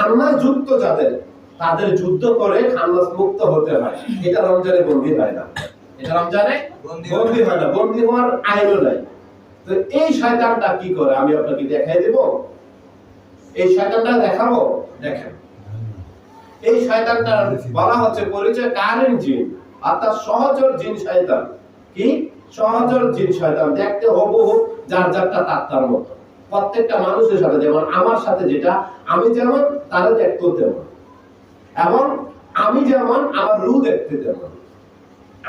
খান্নাস যুক্ত যাদের, তাদের যুদ্ধ করে খান্নাস মুক্ত হতে হয়। এটা রমজানে বন্দী হয় না, এটা রমজানে বন্দী হয় না, বন্দী হওয়ার আইনও নাই। তো এই শয়তানটা কি করে আমি আপনাকে দেখাই দেব, এই শয়তানটা দেখাবো। দেখেন, এই শয়তানটার বলা হচ্ছে পরিচয় কারেন জিন, অর্থাৎ সহচর জিন শয়তান। কি সহচর জিন শয়তান? দেখতে হুবহু যার যারটা তার মতো, প্রত্যেকটা মানুষের সাথে, যেমন আমার সাথে যেটা আমি যেমন তারা দেখতে তেমন, এবং আমি যেমন আমার রূহ দেখতে তেমন,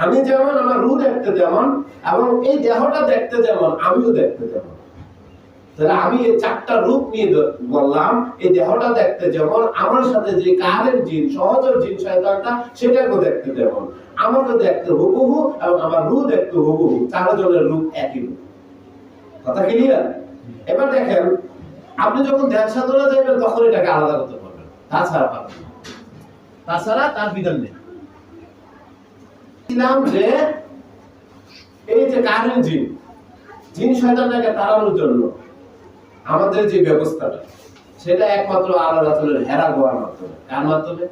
আমি যেমন আমার রূহ দেখতে যেমন, এবং এই দেহটা দেখতে যেমন আমিও দেখতে তেমন। তাহলে আমি এই চারটা রূপ নিয়ে বললাম, এই দেহটা দেখতে যেমন, আমার সাথে যে কারের জিন সহচর জিন শয়তানটা সেটাকে দেখতে যেমন, আমাকে দেখতে হুবহু এবং আমার রূহ দেখতে হুবহু, চারজনের রূপ একই রূপ। কথা ক্লিয়ার? এবার দেখেন, আপনি যখন ধ্যান সাধনা যাবেন তখন এটাকে আলাদা করতে পারবেন, তাছাড়া পারবেন না, তাছাড়া তার বিধান নেই। যে এই যে কারেন জিন, জিন শয়তানটাকে তাড়ানোর জন্য আমাদের যে ব্যবস্থাটা, সেটা একমাত্র আল্লাহ রাসূলের হেরা গোয়ার মাধ্যমে। কার মাধ্যমে?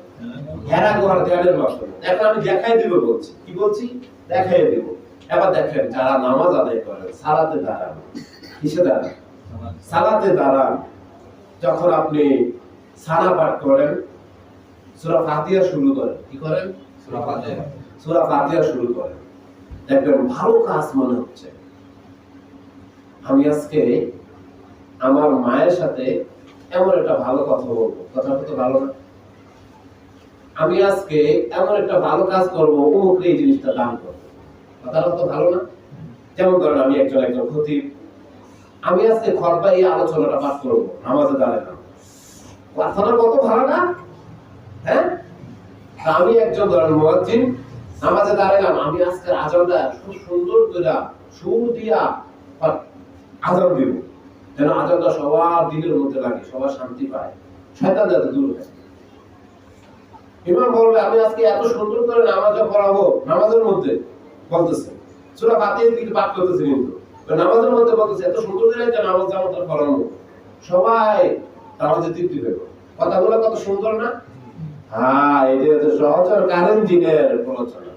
হেরা গোয়ার ধ্যানের মাধ্যমে। এখন আমি দেখাই দিব বলছি, কি বলছি? দেখাই দিব। এবার দেখেন, যারা নামাজ আদায় করেন, সালাতে দাঁড়ান, কিসে দাঁড়ান? সালাতে দাঁড়ান। যখন আপনি সানা পাঠ করেন, সূরা ফাতিহা শুরু করেন, কি করেন? সূরা ফাতিহা শুরু করেন, দেখবেন ভালো কাজ মনে হচ্ছে। আমি আজকে আমার মায়ের সাথে এমন একটা ভালো কথা বলবো, কথাটা তো ভালো না? আমি আজকে এমন একটা ভালো কাজ করবো, অমুক এই জিনিসটা দান করবো, কথাটা তো ভালো না? যেমন ধরেন, আমি একজন খতিব, আমি আজকে খতবা এই আলোচনাটা পাঠ করবো, নামাজে দাঁড়ালাম, কথাটা কত ভালো না? হ্যাঁ, আমি একজন ধরেন মুয়াজ্জিন, নামাজে দাঁড়ালাম, আমি আজকে আজানটা খুব সুন্দর করে সুর দিয়া আজান দিব, যেন আজানটা সবার দিনের মধ্যে লাগে, সবার শান্তি পায়, শয়তান যাতে দূর হয়। ইমাম বলবে, আমি আজকে এত সুন্দর করে নামাজটা পড়াবো, নামাজের মধ্যে বলতেছে, সূরা ফাতিহা দিকে পাঠ করতেছে, কিন্তু নামাজের মধ্যে বলতেছে এত সুন্দর করে একটা নামাজ জামাতে পড়ানো, সবাই নামাজে তৃপ্তি পেল। কথাগুলো কত সুন্দর না? হ্যাঁ, এটা হচ্ছে সহচর কারেন জিনের প্রলোচনা।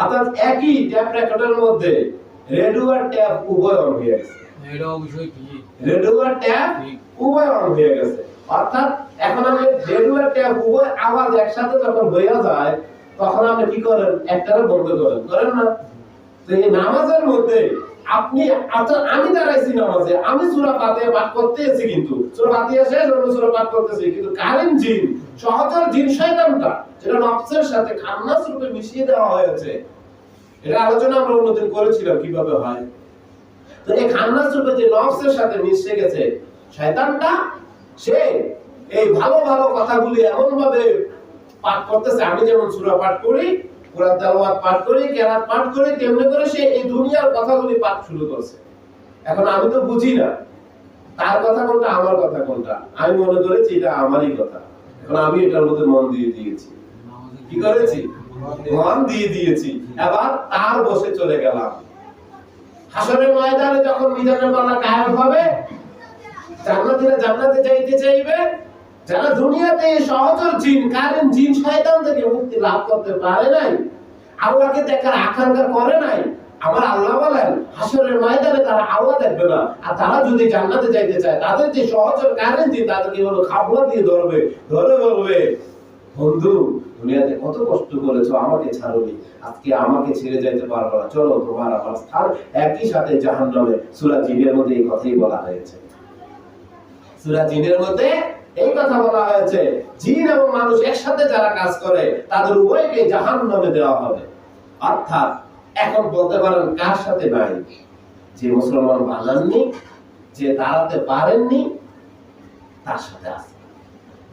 অর্থাৎ একই ট্যাপ রেকর্ডের মধ্যে রেডিও আর ট্যাপ উভয় অন হয়ে গেছে। রেডিও আর ট্যাপ উভয় অন হয়ে গেছে। অর্থাৎ এখন আমি রেডিও আর ট্যাপ উভয় আওয়াজ একসাথে যখন হয়ে যায়, তখন আপনি কি করেন? একটারে বন্ধ করেন, করেন না? তো এই নামাজের মধ্যে আপনি, আমি দাঁড়াইছি নামাজে, আমি সূরা ফাতিহা পাঠ করতেছি, কিন্তু সূরা ফাতিহা শেষ হলো, সূরা পাঠ করতেছি, কিন্তু কারেন জিন সহচর জিন শয়তানটা, যেটা নফসের সাথে খান্নাস রূপে মিশিয়ে দেওয়া হয়েছে, এটা আলোচনা আমরা অন্যদিন করেছিলাম কিভাবে হয়। তো এই খান্নাস রূপে যে নফসের সাথে মিশে গেছে শয়তানটা, সে এই ভালো ভালো কথাগুলি এমন ভাবে পাঠ করতেছে, আমি যেমন সূরা পাঠ করি, কোরআন তেলাওয়াত পাঠ করি, কেরাত পাঠ করি, তেমনি করে সে এই দুনিয়ার কথাগুলি পাঠ শুরু করছে। এখন আমি তো বুঝি না তার কথা কোনটা, আমার কথা কোনটা, আমি মনে করেছি এটা আমারই কথা। এখন আমি এটার মধ্যে মন দিয়ে দিয়েছি, কি করেছি? মন দিয়ে দিয়েছি। এবার তার বসে চলে গেলাম। হাসরের ময়দানে যখন মিজানের পাল্লা কায়েম হবে, জান্নাতীরা জান্নাতে যাইতে চাইবে, যারা দুনিয়াতে সহচর জিন কারেন জিন শয়তান থেকে মুক্তি লাভ করতে পারে নাই, আল্লাহকে দেখার আকাঙ্ক্ষা করে নাই, আমার আল্লাহ বলেন হাসরের ময়দানে তারা আল্লাহ দেখবে না। আর তারা যদি জান্নাতে যাইতে চায়, তাদের যে সহচর কারেন জিন তাদেরকে হলো খাবলা দিয়ে ধরবে, ধরে বলবে, বন্ধু দুনিয়াতে কত কষ্ট করেছো, আমাকে ছাড়োনি, আজকে আমাকে ছেড়ে যাইতে পারবে না, চলো তোমার আমার স্থান একই সাথে জাহান্নামে। সূরা জিনের মধ্যে এই কথাই বলা হয়েছে, সূরা জিনের মধ্যে এই কথা বলা হয়েছে, জিন এবং মানুষ একসাথে যারা কাজ করে তাদের উভয়কে জাহান্নামে দেওয়া হবে। অর্থাৎ এখন বলতে পারেন কার সাথে নাই? যে মুসলমান বানাননি, যে দাঁড়াতে পারেননি, তার সাথে আছে।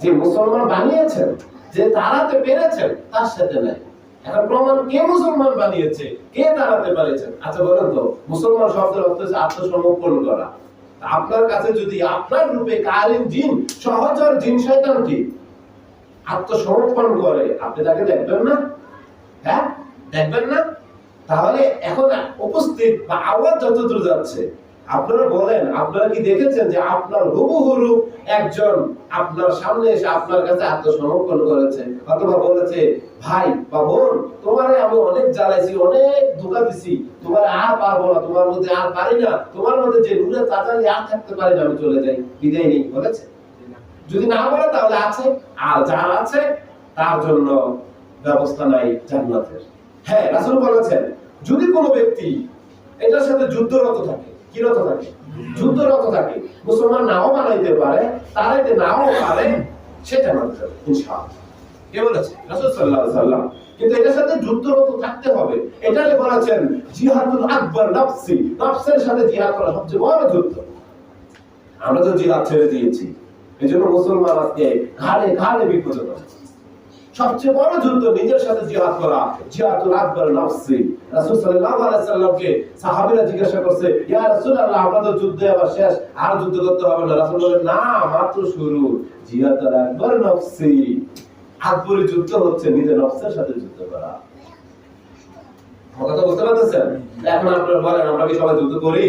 যে মুসলমান বানিয়েছেন, যে দাঁড়াতে পেরেছেন, তার সাথে নাই। এখন প্রমাণ, কে মুসলমান বানিয়েছে, কে দাঁড়াতে পেরেছেন? আচ্ছা বলেন তো, মুসলমান শব্দের অর্থ হচ্ছে আত্মসমর্পণ করা। আপনার কাছে যদি আপনার রূপে কারিম জিন সহচর জিন শয়তানটি আত্মসমর্পণ করে, আপনি তাকে দেখবেন না? হ্যাঁ, দেখবেন না? তাহলে এখন উপস্থিত বা আওয়াজ যতদূর যাচ্ছে, আপনারা বলেন, আপনারা কি দেখেছেন যে আপনার হুবহু রূপ একজন আপনার সামনে এসে আপনার কাছে আত্মসমর্পণ করেছে অথবা বলেছে, ভাই বা বোন, তোমারে আমি অনেক জ্বালাইছি, অনেক ধোঁকা দিছি, তোমার আর পারবো না, তোমার মধ্যে আর পারি না, তোমার মধ্যে যে নূরের তাজালি আর থাকতে পারি না, আমি চলে যাই, বিদায় নেই, বলেছে? যদি না বলে তাহলে আছে, আর যার আছে তার জন্য ব্যবস্থা নাই জান্নাতের। হ্যাঁ, রাসূল বলেছেন, যদি কোনো ব্যক্তি এটার সাথে যুদ্ধরত থাকে, কিরত থাকে, যুদ্ধরত থাকে, মুসলমান নাও বানাইতে পারে, তারাইতে নাও পারে, সেটা মানতে হবে ইনশাআল্লাহ। কে বলেছে? রাসূল সাল্লাল্লাহু আলাইহি ওয়াসাল্লাম। কিন্তু এটার সাথে যুদ্ধরত থাকতে হবে, এটাকে বলেছেন জিহাদুল আকবার, নফসি, নফসের সাথে জিহাদ করা সবচেয়ে বড় যুদ্ধ। আমরা তো জিহাদ ছেড়ে দিয়েছি, এজন্য মুসলমান আজকে ঘাড়ে ঘাড়ে বিপদে আছে। সবচেয়ে বড় যুদ্ধ নিজের সাথে জিহাদ করা, জিহাদুল আকবার নফসি। রাসূল সাল্লাল্লাহু আলাইহি ওয়াসাল্লামকে সাহাবীরা জিজ্ঞাসা করছে, ইয়া রাসূলুল্লাহ, আমরা তো যুদ্ধে আবার শেষ, আর যুদ্ধ করতে হবে না? রাসূল বলেন, না, মাত্র শুরু, জিহাদুল আকবার নফসি। আকবরী যুদ্ধ হচ্ছে নিজের নফসের সাথে যুদ্ধ করা। কথা বুঝতে পারতেছেন? এখন আপনারা বলেন, আমরা কি সবাই যুদ্ধ করি?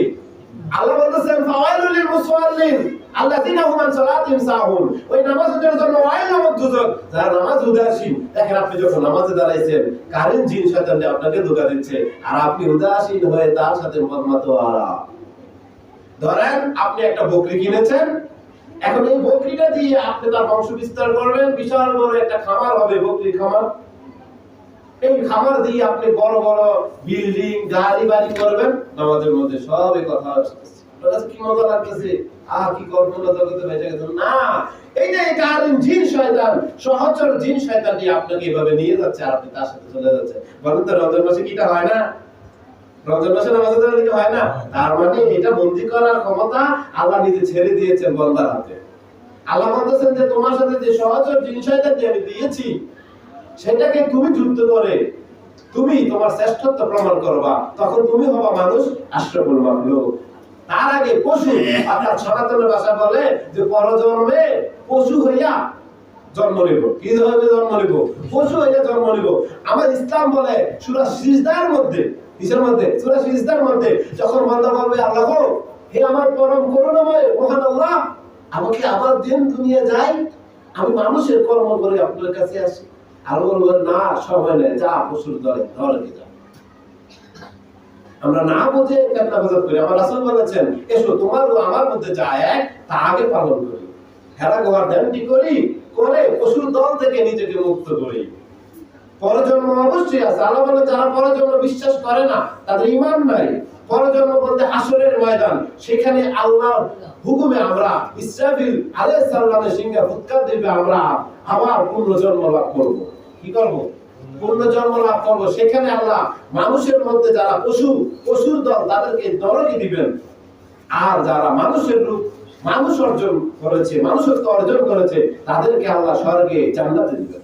আল্লাহ বলতেছেন, ফাওয়াইলুল লিল মুসাল্লিন আল্লাযিনা হুম আন সালাতিহিম সাহুন। ওই নামাজের জন্য ওয়াইল নামক দুজক, যারা নামাজ উদাসীন। দেখেন, আপনি যখন নামাজে দাঁড়াইছেন, কারেন্ট জিন শয়তান আপনাকে ধোঁকা দিচ্ছে, আর আপনি উদাসীন হয়ে তার সাথে মতমাতোয়ারা। ধরেন আপনি একটা বকরি কিনেছেন, এখন এই বকরিটা দিয়ে আপনি তার বংশ বিস্তার করবেন, বিশাল বড় একটা খামার হবে, বকরি খামার। এই খামার দিয়ে আপনি বড় বড় বিল্ডিং, গাড়ি বাড়ি করবেন, নামাজের মধ্যে সব এই কথা আসতেছে। কি মজা লাগতেছে, কি কল্পনা জগতে বেঁচে গেছেন না। এই যে কারণ জিন শয়তান, সহচর জিন শয়তান দিয়ে আপনাকে এভাবে নিয়ে যাচ্ছে, আর আপনি তার সাথে চলে যাচ্ছেন। বলেন তো, রমজান মাসে কিটা হয় না? রমজান মাসে নামাজে দাঁড়ালে কি হয় না? তার মানে এটা বন্দী করার ক্ষমতা আল্লাহ নিজে ছেড়ে দিয়েছেন বান্দার হাতে। আল্লাহ বলতেছেন যে তোমার সাথে যে সহচর জিন শয়তান দিয়ে আমি দিয়েছি, সেটাকে তুমি যুদ্ধ করে তুমি তোমার শ্রেষ্ঠত্ব প্রমাণ করবা, তখন তুমি হবা মানুষ আশরাফুল মাখলুক। তার আগে পশু, অর্থাৎ সনাতনের ভাষা বলে যে পরজন্মে পশু হইয়া জন্ম নিব। কি হইবে জন্ম নিব? পশু হইয়া জন্ম নিব। আমার ইসলাম বলে সূরা সিজদার মধ্যে, কিসের মধ্যে? সূরা সিজদার মধ্যে, যখন বান্দা বলবে, আল্লাহ হে আমার পরম করুণাময় মহান আল্লাহ, আমাকে আবার দিন দুনিয়া যাই, আমি মানুষের কর্ম করে আপনার কাছে আসি। আর বলবেন, না, সময় নেই, যা পশুর দলে ধরে যা। আমরা না বুঝে কেন্না বাজার করি। আমার রাসূল বলেছেন, এসো তোমার ও আমার মধ্যে যা এক, তা আগে পালন করি, হেরা গোয়ার দানটি করি, করে পশুর দল থেকে নিজেকে মুক্ত করি। পরজন্ম অবশ্যই আছে। আল্লাহ বলে, যারা পরজন্ম বিশ্বাস করে না, তাদের ঈমান নাই। পরজন্ম বলতে হাসরের ময়দান, সেখানে আল্লাহর হুকুমে আমরা ইসরাফিল আলাইহিস সালামের সিংহে ফুৎকার দিবে, আমরা আবার পুনর্জন্ম লাভ করব। কি করব? পুনর্জন্ম লাভ করব। সেখানে আল্লাহ মানুষের মধ্যে যারা পশুর দল, তাদেরকে নরকে দিবেন, আর যারা মানুষের রূপ, মানুষ অর্জন করেছে, মানুষত্ব অর্জন করেছে, তাদেরকে আল্লাহ স্বর্গে জান্নাতে দিবেন।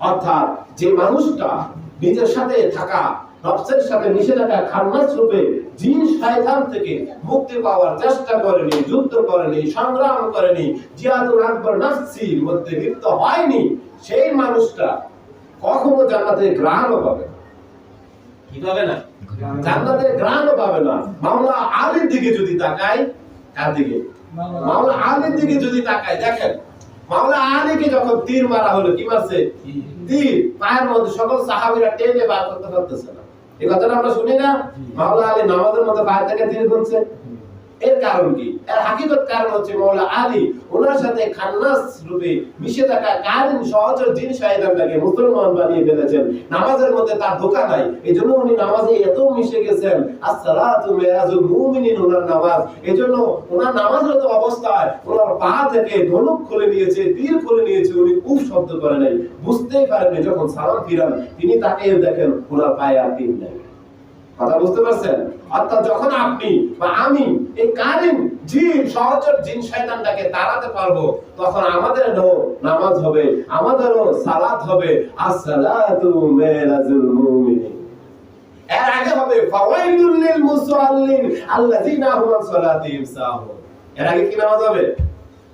অর্থাৎ যে মানুষটা নিজের সাথে থাকা, নফসের সাথে মিশে থাকা খান্নাস রূপে জিন শয়তান থেকে মুক্তি পাওয়ার চেষ্টা করেনি, যুদ্ধ করেনি, সংগ্রাম করেনি, জিহাদুল আকবার নফসির মধ্যে লিপ্ত হয়নি, সেই মানুষটা কখনো জান্নাতের ঘ্রাণও পাবে না। কি পাবে না? জান্নাতের ঘ্রাণও পাবে না। মাওলা আলীর দিকে যদি তাকাই, কার দিকে? মাওলা আলীর দিকে যদি তাকাই, দেখেন মাওলা আলীকে যখন তীর মারা হলো, কি মারছে? তীর। পায়ের মধ্যে সকল সাহাবীরা টেনে বার করতে পারতেছে না। এই কথাটা আমরা শুনি না? মাওলা আলী নামাজের মধ্যে পায়ে থেকে তীর করছে। এর কারণ কি? এর হাকিকত কারণ হচ্ছে মাওলা আলী ওনার সাথে খান্নাস রূপে মিশে থাকা কারিন সহচর জিন শয়তানটাকে মুসলমান বানিয়ে ফেলেছেন। নামাজের মধ্যে তার ধোঁকা নাই, এজন্য উনি নামাজে এত মিশে গেছেন। আসসালাতু মিরাজুল মুমিনিন, ওনার নামাজ। এজন্য ওনার নামাজরত অবস্থায় ওনার পা থেকে ধনুক খুলে নিয়েছে, তীর খুলে নিয়েছে, উনি উফ শব্দ করে নাই, বুঝতেই পারেননি। যখন সালাম ফিরান, তিনি তাকে দেখেন ওনার পায়ে আর তীর নেই। কথা বুঝতে পারছেন? অর্থাৎ যখন আপনি বা আমি এই কারিন জিন সহচর জিন শয়তানটাকে তাড়াতে পারবো, তখন আমাদেরও নামাজ হবে, আমাদেরও সালাত হবে। আসসালাতু মিরাজুল মুমিনিন। এর আগে হবে ফাওয়াইলুল লিল মুসাল্লিন আল্লাযিনা হুম আন সালাতিহিম সাহুন। এর আগে কি নামাজ হবে?